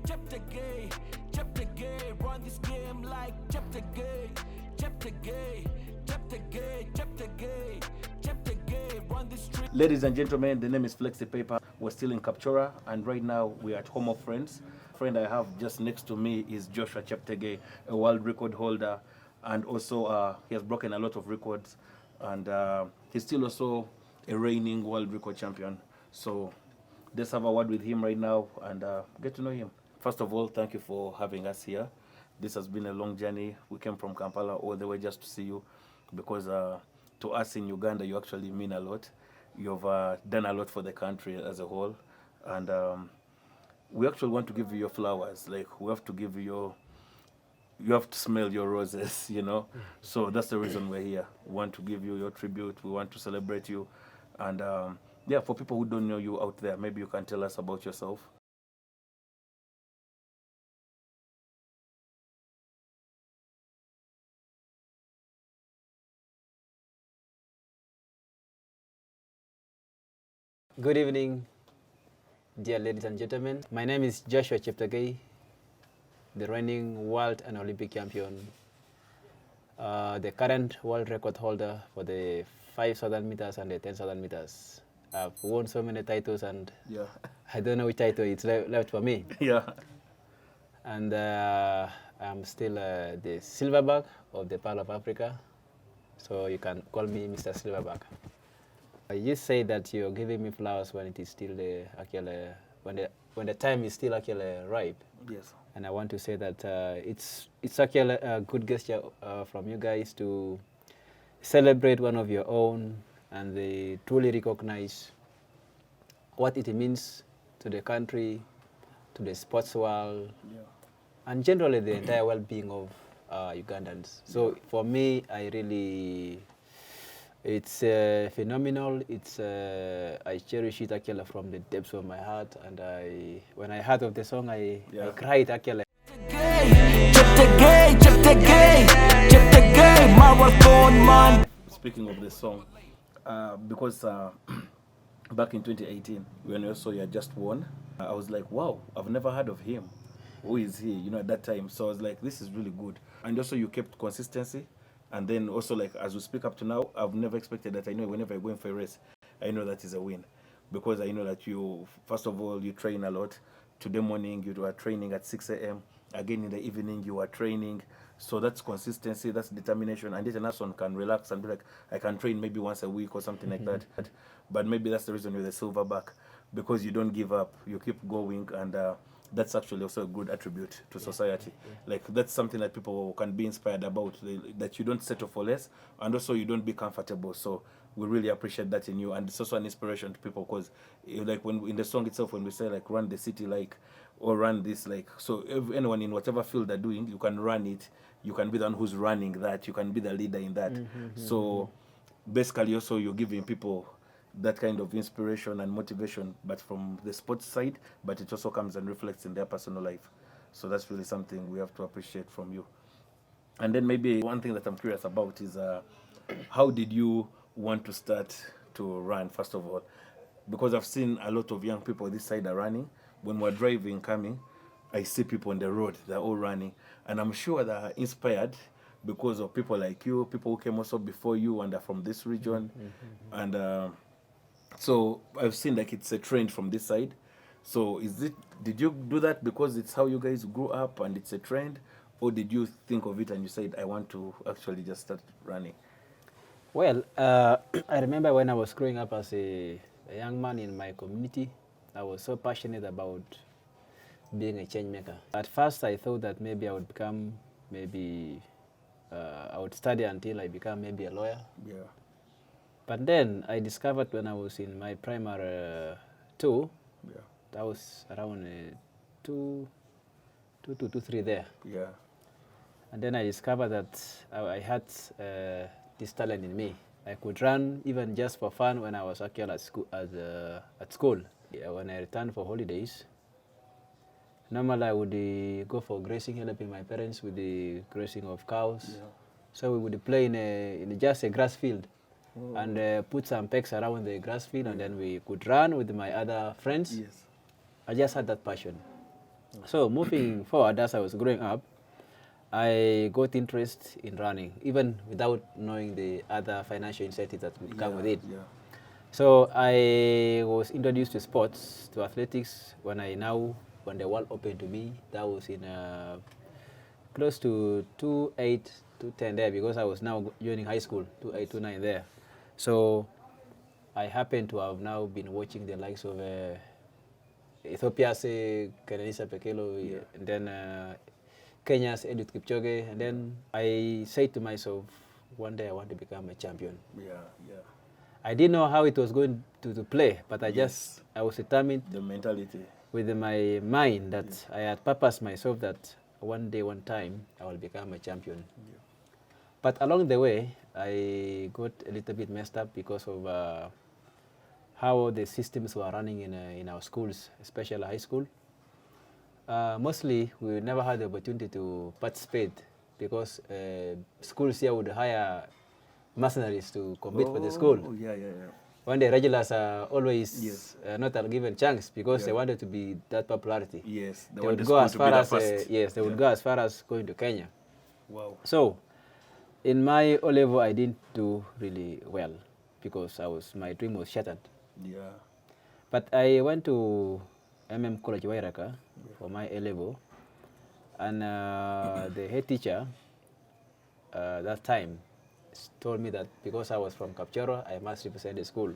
Cheptegei, Cheptegei, run this game like Cheptegei, Cheptegei, Cheptegei, Cheptegei, Cheptegei, run this street. Ladies and gentlemen, the name is Flexi Paper. We're still in Kapchorwa, and right now we're at Home of Friends. Friend I have just next to me is Joshua Cheptegei, a world record holder, and also he has broken a lot of records, and he's still also a reigning world record champion. So let's have a word with him right now and get to know him. First of all, thank you for having us here. This has been a long journey. We came from Kampala all the way just to see you because to us in Uganda, you actually mean a lot. You've done a lot for the country as a whole. And we actually want to give you your flowers. Like, we have to give you you have to smell your roses, you know. So that's the reason we're here. We want to give you your tribute. We want to celebrate you. And yeah, for people who don't know you out there, maybe you can tell us about yourself. Good evening, dear ladies and gentlemen. My name is Joshua Cheptegei, the reigning world and Olympic champion, the current world record holder for the 5,000 meters and the 10,000 meters. I've won so many titles, and Yeah. I don't know which title it's left for me. Yeah. And I'm still the Silverback of the Pearl of Africa, so you can call me Mr. Silverback. You say that you're giving me flowers when it is still actually when the time is still actually ripe. Yes. And I want to say that it's actually a good gesture from you guys to celebrate one of your own, and they truly recognize what it means to the country, to the sports world, Yeah. and generally the entire well-being of Ugandans. So for me, it's phenomenal. I cherish it actually from the depths of my heart, and when I heard of the song, I cried actually. Speaking of the song, because back in 2018, when I saw you had just won, I was like, wow, I've never heard of him. Who is he? You know, at that time. So I was like, this is really good. And also you kept consistency. And then also, like, as we speak up to now, I've never expected that. I know whenever I go in for a race, I know that is a win. Because I know that you, first of all, you train a lot. Today morning, you were training at 6 a.m. Again, in the evening, you are training. So that's consistency, that's determination. And then another one can relax and be like, I can train maybe once a week or something like that. But maybe that's the reason you're the silverback, because you don't give up. You keep going, and that's actually also a good attribute to society. Like, that's something that people can be inspired about, that you don't settle for less, and also you don't be comfortable. So we really appreciate that in you, and it's also an inspiration to people, because like when in the song itself, when we say like run the city like, or run this like, so if anyone in whatever field they're doing, you can run it. You can be the one who's running that. You can be the leader in that. So basically also you're giving people that kind of inspiration and motivation, but from the sports side, but it also comes and reflects in their personal life. So that's really something we have to appreciate from you. And then maybe one thing that I'm curious about is how did you want to start to run, first of all? Because I've seen a lot of young people this side are running. When we're driving, coming, I see people on the road, they're all running. And I'm sure they're inspired because of people like you, people who came also before you and are from this region. And so I've seen like it's a trend from this side. So did you do that because it's how you guys grew up and it's a trend? Or did you think of it and you said, I want to actually just start running? Well, I remember when I was growing up as a young man in my community, I was so passionate about being a change maker. At first, I thought that maybe I would become, I would study until I become maybe a lawyer. Yeah. But then I discovered when I was in my primary 2, Yeah. that was around 2 to 3 there. Yeah. And then I discovered that I had this talent in me. I could run even just for fun when I was actually at school. Yeah, when I returned for holidays, normally I would go for grazing, helping my parents with the grazing of cows. Yeah. So we would play in just a grass field. And put some pegs around the grass field, and then we could run with my other friends. Yes. I just had that passion. So moving forward, as I was growing up, I got interest in running, even without knowing the other financial incentives that would come with it. Yeah. So I was introduced to sports, to athletics, when the world opened to me. That was in close to 28, 210 there, because I was now joining high school, 28, 29 there. So I happen to have now been watching the likes of Ethiopia's Kenenisa Pekelo, and then Kenya's Edith Kipchoge, and then I said to myself, one day I want to become a champion. Yeah. I didn't know how it was going to play, but I was determined The mentality. with my mind that I had purposed myself that one day, one time, I will become a champion. Yeah. But along the way, I got a little bit messed up because of how the systems were running in our schools, especially high school. Mostly, we never had the opportunity to participate because schools here would hire mercenaries to compete for the school. Oh, yeah. When the regulars are always Yes. not a given chance because they wanted to be that popularity. Yes. They would go as far as they would go as far as going to Kenya. Wow. So, in my O level, I didn't do really well because my dream was shattered. Yeah. But I went to College Wairaka for my A level, and the head teacher that time told me that because I was from Kapchorwa, I must represent the school.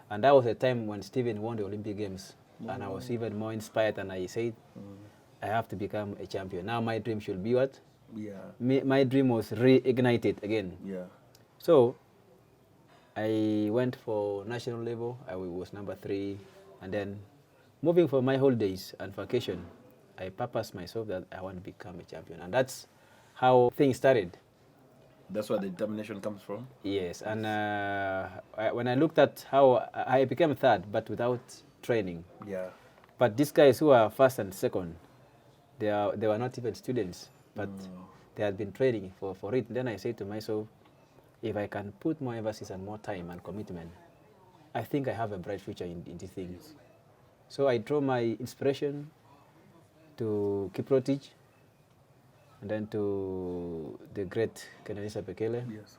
And that was the time when Stephen won the Olympic Games, and I was even more inspired, and I said, I have to become a champion. Now my dream should be what? Yeah. My dream was reignited again. Yeah. So I went for national level. I was number 3, and then moving for my holidays and vacation, I purposed myself that I want to become a champion, and that's how things started. That's where the determination comes from. Yes, and when I looked at how I became 3rd, but without training. Yeah. But these guys who are 1st and 2nd, they were not even students, but they had been training for it. Then I said to myself, if I can put more emphasis and more time and commitment, I think I have a bright future in these things. So I draw my inspiration to Kiprotich, and then to the great Kenenisa Bekele. Yes.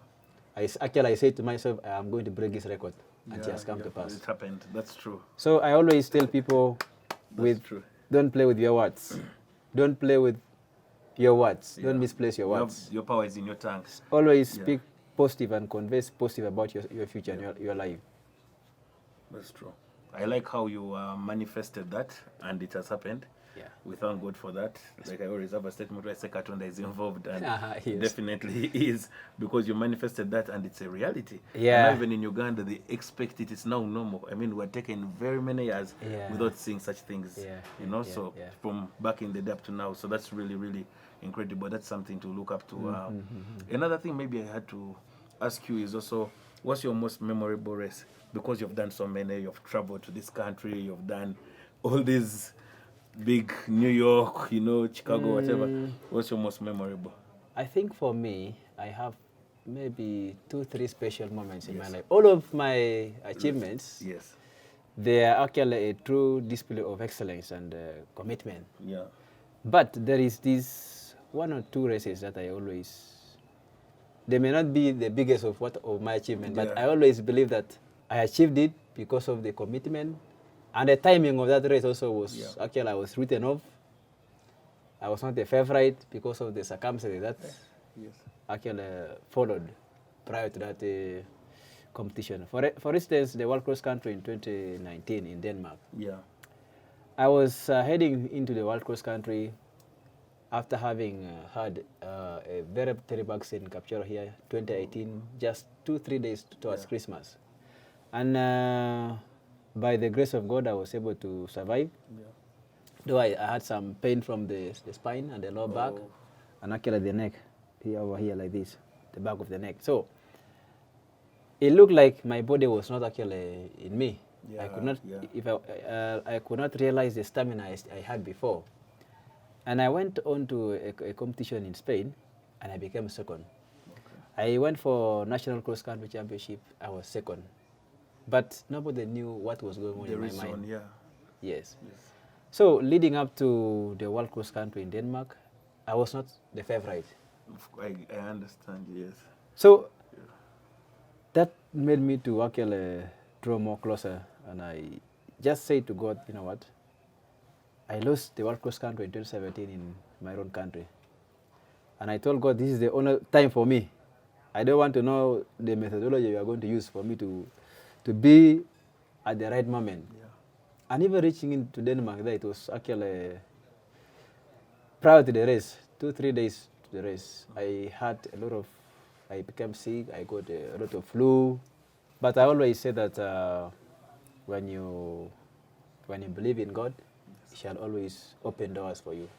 I said to myself, I'm going to break this record, and it has come to pass. It happened. That's true. So I always tell people, True. don't play with your words. Don't play with your words. Don't misplace your words. Your power is in your tongue. Always speak positive and convey positive about your future and your life. That's true. I like how you manifested that, and it has happened. Yeah. We thank God for that. Like I always have a statement where I say Katonda is involved, and Yes. definitely is, because you manifested that and it's a reality. Yeah. And even in Uganda, they expect it. It's now normal. I mean, we're taking very many years without seeing such things. From back in the day up to now. So that's really, really incredible. That's something to look up to. Another thing maybe I had to ask you is also, what's your most memorable race? Because you've done so many, you've traveled to this country, you've done all these big New York, Chicago, whatever. What's your most memorable? I think for me, I have maybe 2, 3 special moments in my life. All of my achievements, they are actually a true display of excellence and commitment. Yeah. But there is this 1 or 2 races that I always, they may not be the biggest of my achievement, but I always believe that I achieved it because of the commitment. And the timing of that race also was, actually I was written off. I was not a favorite because of the circumstances that actually followed prior to that competition. For instance, the World Cross Country in 2019 in Denmark. Yeah. I was heading into the World Cross Country after having had a very terrible accident in Kapchorwa here, 2018, just 2-3 days towards Christmas. And by the grace of God, I was able to survive. Yeah. Though I had some pain from the spine and the lower back, and actually the neck, over here like this, the back of the neck. So it looked like my body was not actually in me. I could not, I could not realize the stamina I had before. And I went on to a competition in Spain, and I became 2nd. Okay. I went for National Cross Country Championship. I was 2nd. But nobody knew what was going on in my mind. Yes. So leading up to the World Cross Country in Denmark, I was not the favorite. I understand, yes. So that made me to actually draw more closer, and I just say to God, you know what? I lost the World Cross Country in 2017 in my own country. And I told God, this is the only time for me. I don't want to know the methodology you are going to use for me to be at the right moment. Yeah. And even reaching into Denmark there, it was actually prior to the race, 2-3 days to the race, I had a lot of, I became sick, I got a lot of flu. But I always say that when you believe in God, He shall always open doors for you.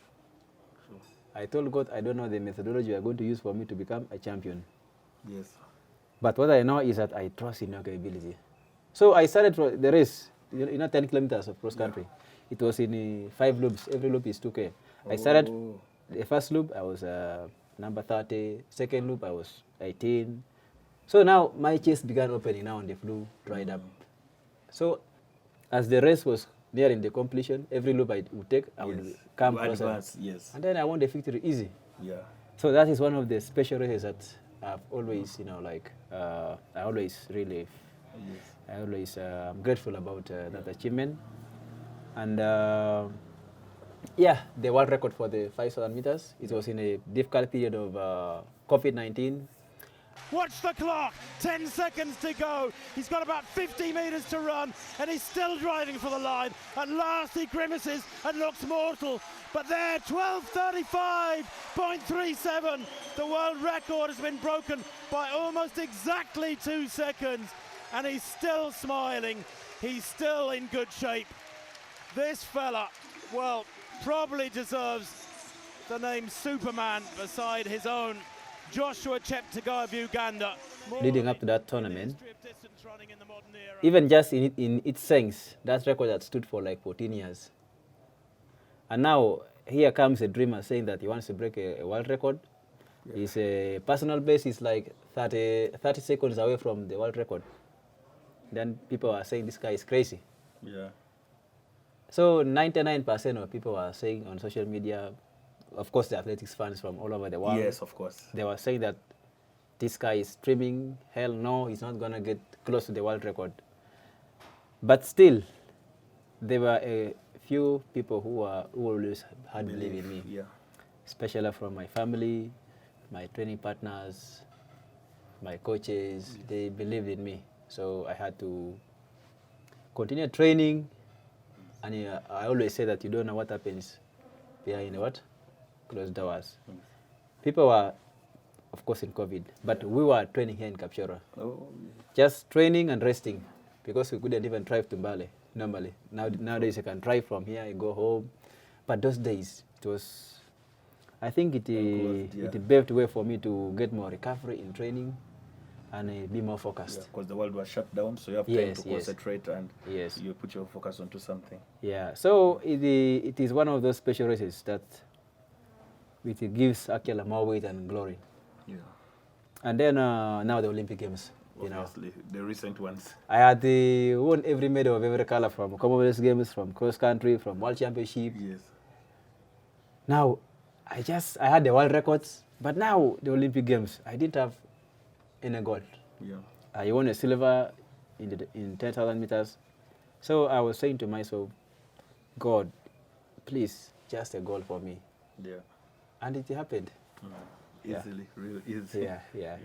Sure. I told God, I don't know the methodology you are going to use for me to become a champion. Yes. But what I know is that I trust in your capability. So I started the race, 10 kilometers of cross country. It was in 5 loops. Every loop is 2K. I started the first loop, I was number 30. Second loop, I was 18. So now my chest began opening now and the flu dried up. So as the race was nearing the completion, every loop I would take, I would come closer. Advance, yes. And then I won the victory easy. Yeah. So that is one of the special races that I've always, I always really, I'm grateful about that achievement. And the world record for the 5,000 meters, it was in a difficult period of COVID-19. Watch the clock, 10 seconds to go. He's got about 50 meters to run and he's still driving for the line. At last he grimaces and looks mortal. But there, 12:35.37. The world record has been broken by almost exactly 2 seconds. And he's still smiling. He's still in good shape. This fella, well, probably deserves the name Superman beside his own Joshua Cheptegei of Uganda. Leading up to that tournament, even just in its sense, that record had stood for like 14 years. And now here comes a dreamer saying that he wants to break a world record. His personal best is like 30 seconds away from the world record. Then people are saying this guy is crazy. Yeah. So 99% of people are saying on social media, of course the athletics fans from all over the world. Yes, of course. They were saying that this guy is dreaming. Hell no, he's not going to get close to the world record. But still, there were a few people who always had believed in me. Yeah. Especially from my family, my training partners, my coaches. They believed in me. So I had to continue training. And I always say that you don't know what happens behind what? Closed doors. People were, of course, in COVID, but we were training here in Kapchorwa. Oh. Just training and resting, because we couldn't even drive to Mbale normally. Nowadays you can drive from here, you go home. But those days, it was, I think it paved way for me to get more recovery in training and be more focused. Because the world was shut down, so you have time to concentrate and you put your focus onto something. Yeah, so it is one of those special races that it gives actually more weight and glory. Yeah. And then now the Olympic Games. Obviously, the recent ones. I had won every medal of every color, from Commonwealth Games, from cross country, from World Championship. Yes. Now, I had the world records, but now the Olympic Games, I didn't have any gold. Yeah. I won a silver in 10,000 meters. So I was saying to myself, God, please, just a gold for me. Yeah. And it happened. Easily, really easy. Yeah.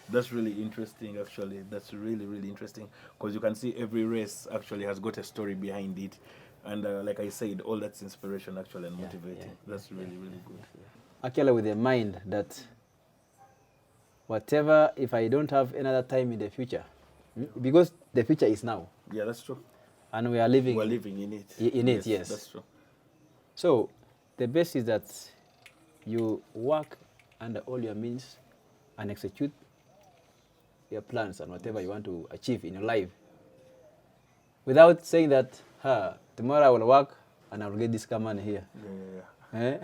That's really interesting, actually. That's really, really interesting. Because you can see every race actually has got a story behind it. And like I said, all that's inspiration, actually, and motivating. That's really, really good. Actually, with the mind that whatever, if I don't have another time in the future, because the future is now. Yeah, that's true. And we are living. We're living in it. Yes. That's true. So the best is that you work under all your means and execute your plans and whatever you want to achieve in your life, without saying that, tomorrow I will work and I will get this money here. Yeah.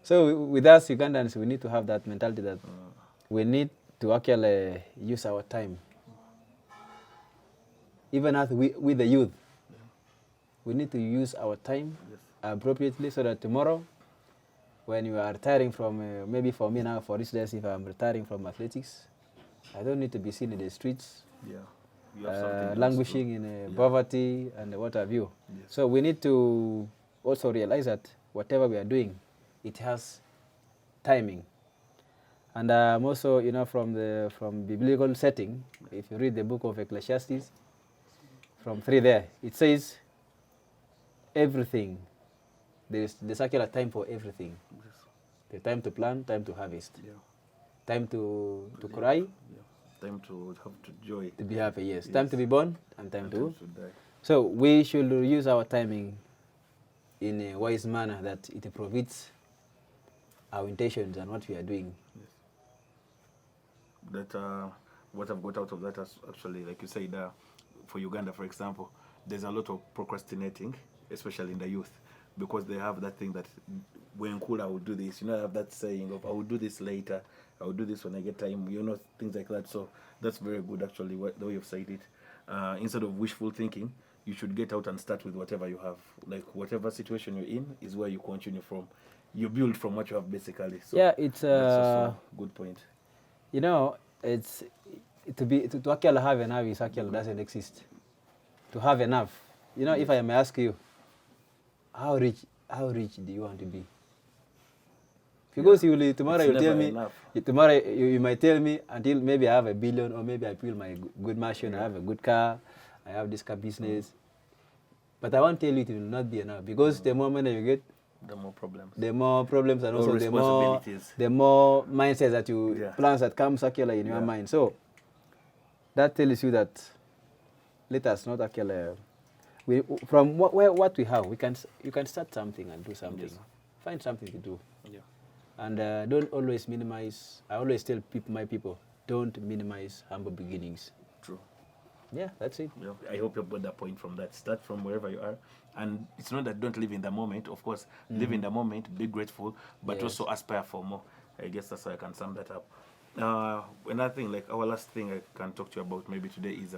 So with us Ugandans, we need to have that mentality that we need to actually use our time. Even as with the youth, we need to use our time Yes. appropriately so that tomorrow, when you are retiring from, maybe for me now, for instance, if I'm retiring from athletics, I don't need to be seen in the streets, Yeah. You have something else to- languishing in Yeah. poverty and what have you. Yes. So we need to also realize that whatever we are doing, it has timing. And also, from biblical setting, if you read the book of Ecclesiastes, from 3 there, it says everything. There's actually a time for everything. Yes. The time to plant, time to harvest, Yeah. time to Live. cry, Yeah. Time to have to joy. to be happy, yes. Yes. Time to be born and time And to. die. So we should use our timing in a wise manner that it profits our intentions and what we are doing. Yes. That what I've got out of that is actually, like you said, for Uganda, for example, there's a lot of procrastinating, especially in the youth, because they have that thing that when cool I will do this. I have that saying of I will do this later, I will do this when I get time. Things like that. So that's very good, actually, the way you've said it. Instead of wishful thinking, you should get out and start with whatever you have. Like whatever situation you're in is where you continue from. You build from what you have, basically. So Yeah, it's that's also a good point. it's to actually have enough is actually doesn't exist. To have enough, if I may ask you, how rich do you want to be? Because tomorrow It's you'll tell never me, enough. tomorrow you might tell me until maybe I have $1 billion, or maybe I build my good mansion, I have a good car, I have this car business. But I won't tell you it will not be enough, because the more money you get, The more problems. the more problems, and More also responsibilities. the more mindsets that you Yeah. plans that come circular in your Yeah. mind. So that tells you that let us not actually from what we have, you can start something and do something. Yes. Find something to do, Yeah. and don't always minimize. I always tell my people, don't minimize humble beginnings. True. Yeah, that's it. Yeah. I hope you got that point from that. Start from wherever you are. And it's not that don't live in the moment. Of course, live in the moment, be grateful, but Yes. also aspire for more. I guess that's how I can sum that up. Another thing, like our last thing I can talk to you about maybe today is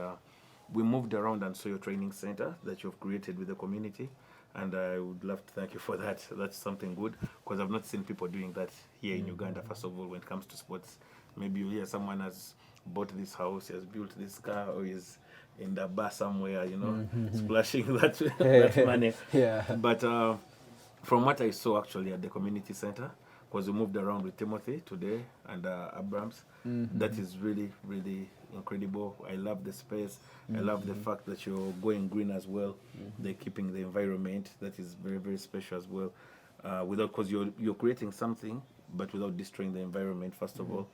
we moved around and saw your training center that you've created with the community. And I would love to thank you for that. That's something good, because I've not seen people doing that here in Uganda, first of all, when it comes to sports. Maybe you hear someone has bought this house, he has built this car, or is in the bar somewhere, splashing that money. Yeah. But from what I saw actually at the community center, because we moved around with Timothy today and Abrams, that is really, really incredible. I love the space. I love the fact that you're going green as well. They're keeping the environment. That is very, very special as well. Because you're creating something, but without destroying the environment, first of all.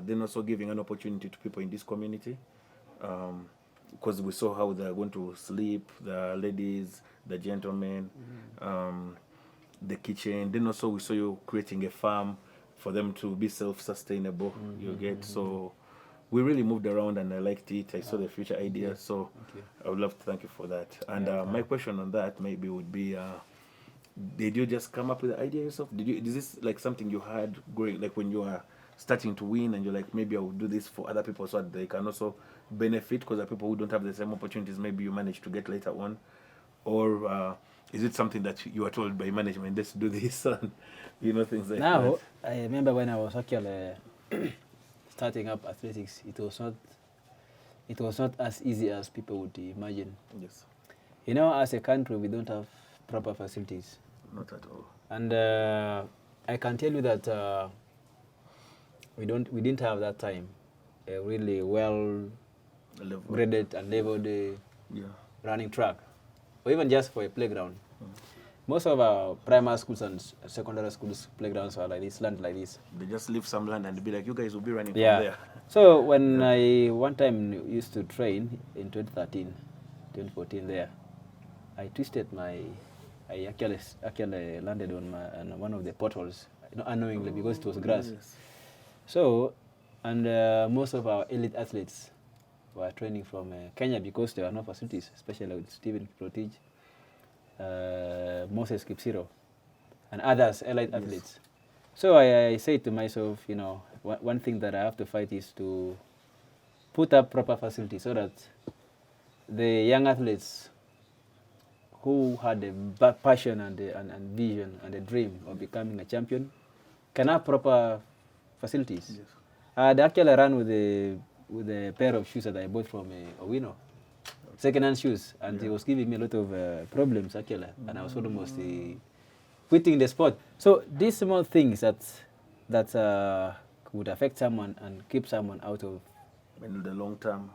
Then also giving an opportunity to people in this community. Because we saw how they're going to sleep, the ladies, the gentlemen, the kitchen. Then also we saw you creating a farm for them to be self-sustainable. You get so we really moved around and I liked it. I saw the future ideas, so I would love to thank you for that. And my question on that maybe would be, did you just come up with the idea yourself? Is this like something you had growing, like when you are starting to win and you're like, maybe I will do this for other people so that they can also benefit, because the people who don't have the same opportunities maybe you manage to get later on? Or is it something that you are told by management, let's do this, and things like that? Now, I remember when I was actually starting up athletics, it was not as easy as people would imagine. Yes. As a country, we don't have proper facilities. Not at all. And I can tell you that we didn't have that time a really well graded and labeled running track, or even just for a playground. Most of our primary schools and secondary schools playgrounds are like this, land like this. They just leave some land and be like, you guys will be running from Yeah. there. So when I one time used to train in 2014 there, I twisted I actually landed on one of the potholes, unknowingly, because it was grass. Yes. So, and most of our elite athletes were training from Kenya, because there were no facilities, especially with Stephen Protege, Moses Kipsiro, and others, elite athletes. So I say to myself, one thing that I have to fight is to put up proper facilities so that the young athletes who had a passion and vision and a dream of becoming a champion can have proper facilities. Yes. I actually ran with a pair of shoes that I bought from Owino, second-hand shoes, and it was giving me a lot of problems actually, and I was almost quitting the sport. So these small things that would affect someone and keep someone out of In the long term.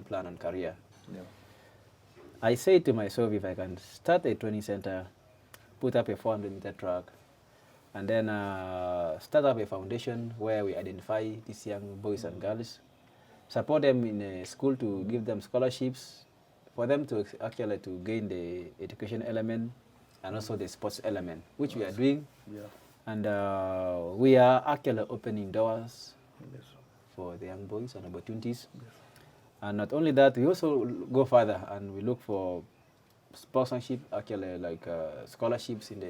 Plan and career. Yeah. I say to myself, if I can start a training center, put up a 400-meter track, and then start up a foundation where we identify these young boys and girls, support them in a school to give them scholarships, for them to actually to gain the education element and also the sports element, which we are doing. Yeah. And we are actually opening doors Yes. for the young boys and opportunities. Yes. And not only that, we also go further and we look for sponsorship, actually like scholarships in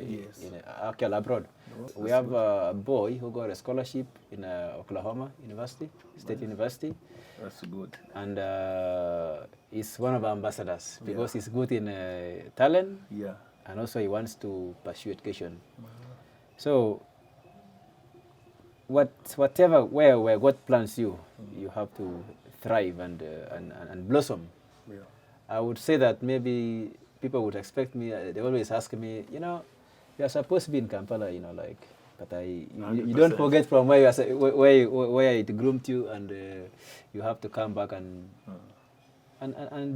actually abroad. We have a boy who got a scholarship in Oklahoma University, State University. That's good. And he's one of our ambassadors because he's good in talent. Yeah. And also he wants to pursue education. So where God plants you, you have to thrive and blossom. Yeah. I would say that maybe people would expect me, they always ask me, you are supposed to be in Kampala, but you don't forget from where it groomed you, and you have to come back and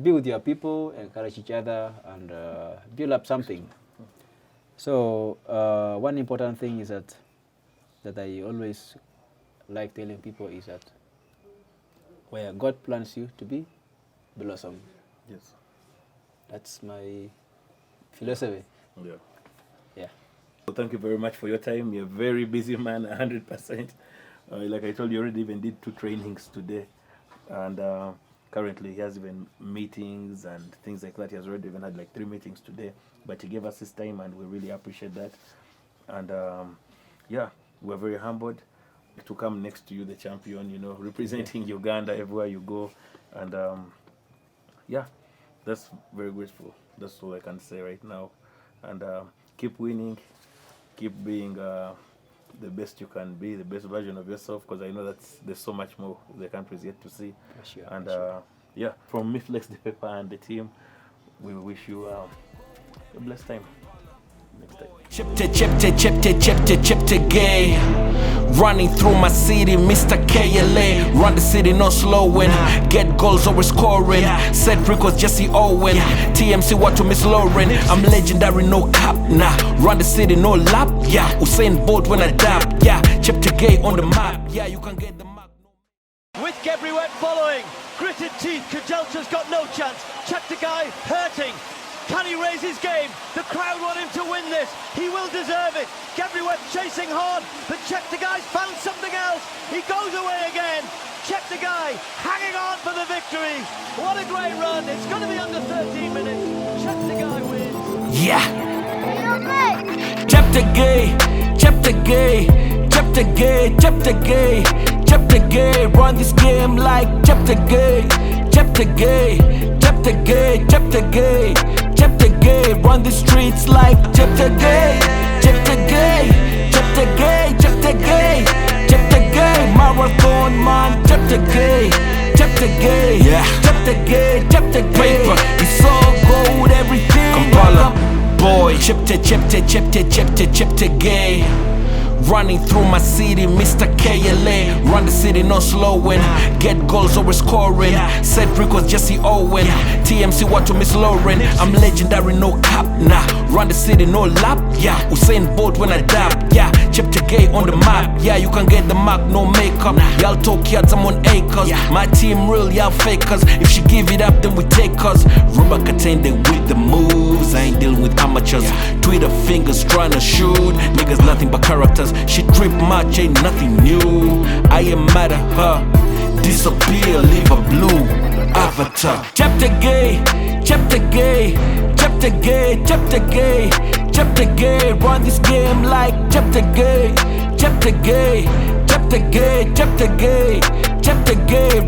be with your people, encourage each other, and build up something. So one important thing is that I always like telling people is that where God plans you to be, blossom. Yes. That's my philosophy. Yeah. Yeah. So thank you very much for your time. You're a very busy man, 100%. Like I told you, already even did 2 trainings today. And currently he has even meetings and things like that. He has already even had like 3 meetings today. But he gave us his time and we really appreciate that. And yeah, we're very humbled to come next to you, the champion, representing Uganda everywhere you go. And yeah, that's very grateful. That's all I can say right now. And keep winning, keep being the best you can be, the best version of yourself, because I know that there's so much more the country is yet to see. Sure, and yeah, from me, Flex the Pepper and the team, we wish you a blessed time next time. Cheptegei, running through my city, Mr. KLA. Run the city, no slowing. Get goals, always scoring. Set records, Jesse Owen. TMC, what to Miss Lauren. I'm legendary, no cap, nah. Run the city, no lap, yeah. Usain Bolt when I dab, yeah. Cheptegei on the map, yeah. You can get the map. With Gebriwet following, gritted teeth, Kajelcha's got no chance. Cheptegei hurting. Can he raise his game? The crowd want him to win this. He will deserve it. Gebriwet chasing hard, but Cheptegei's found something else. He goes away again. Cheptegei hanging on for the victory. What a great run. It's going to be under 13 minutes. Cheptegei wins. Yeah. Cheptegei, run this game like Cheptegei, run the streets like Cheptegei, marathon man, Cheptegei, yeah, Cheptegei, it's all gold, everything. Kampala boy, Cheptegei. Running through my city, Mr. KLA. Run the city, no slowing. Get goals, always scoring. Set records, Jesse Owen. TMC, what to Miss Lauren. I'm legendary, no cap, nah. Run the city, no lap, yeah. Usain Bolt when I dab, yeah. Cheptegei on the map, yeah. You can get the mark, no makeup. Y'all talk yards, I'm on acres. My team real, y'all fakers. If she give it up, then we take us. Rumba Katende with the moves. I ain't dealing with amateurs. Twitter fingers trying to shoot. Niggas nothing but characters. She trip much, ain't nothing new. I am mad at her. Disappear, leave a blue avatar. Cheptegei, run this game like Cheptegei,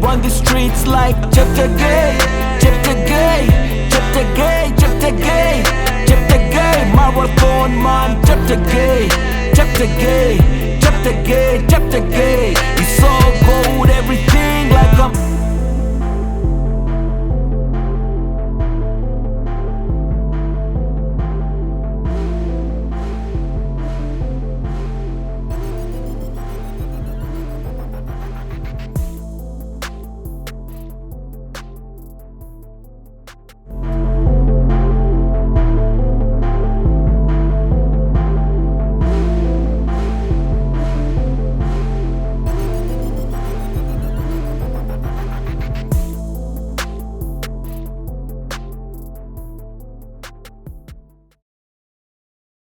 run the streets like Cheptegei, Cheptegei, marathon man, Cheptegei, Cheptegei, Cheptegei, Cheptegei. It's all gone.